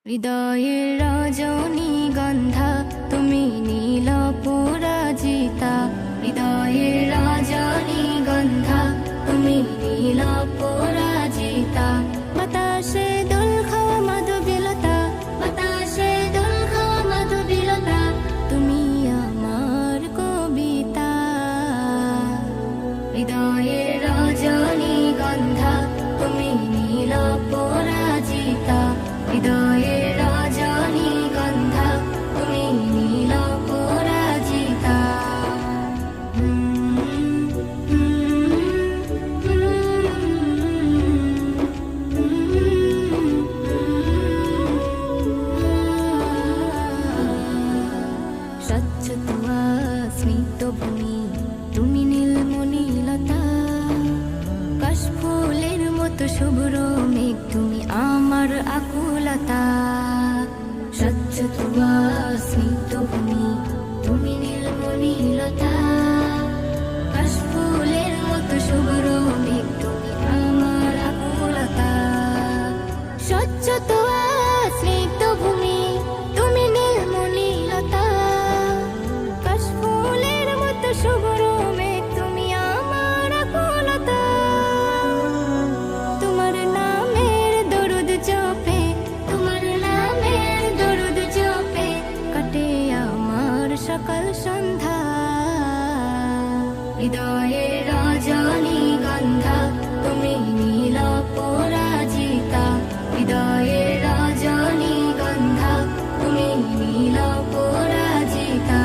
হৃদয়ের রজনীগন্ধা তুমি নীল পরাজিতা, হৃদয়ের রজনীগন্ধা তুমি নীল পরাজিতা। বাতাসে দোল খাওয়া মাধবীলতা, বাতাসে দোল খাওয়া মাধবীলতা, তুমি আমার কবিতা। হৃদয়ের রজনীগন্ধা তুমি নীল পরাজিতা, হৃদয়ের রজনীগন্ধা তুমি নীল পরাজিতা। স্বচ্ছ তুয়া স্মিত ভূমি তুমি নীলমণিলতা, কাশফুলের মতো শুভ্র মেঘ তুমি আমার আকুলতা। স্বচ্ছ তুয়া স্মিত ভূমি তুমি নীলমণিলতা, কাশফুলের মতো শুভ্র মেঘ তুমি আমার আকুলতা। স্বচ্ছ তুয়া স্নিগ্ধ ভূমি তুমি নীলমণিলতা, কাশফুলের মতো শুভ্র মেঘ তুমি আমার আকুলতা। তোমার নামের দরুদ জপে, তোমার নামের দরুদ জপে কাটে আমার সকাল সন্ধ্যা। হৃদয়ের রজনীগন্ধা তুমি নীল পরাজিতা, হৃদয়ের রজনীগন্ধা তুমি নীল পরাজিতা।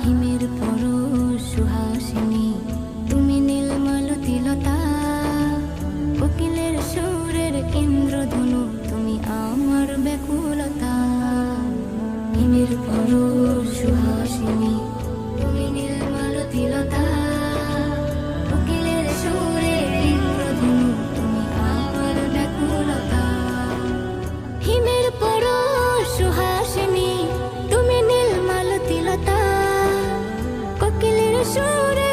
হিমের পরশ সুহাসিনী তুমি নীলমালতিলতা, কোকিলের সুরের ইন্দ্রধনু তুমি আমার ব্যাকুলতা। হিমের পরশ সুহাসিনী তুমি নীলমালতিলতা, কোকিলের সুরের ইন্দ্রধনু তুমি আমার ব্যাকুলতা। হিমের পরশ সুহাসিনী তুমি নীলমালতিলতা, কোকিলের সুরে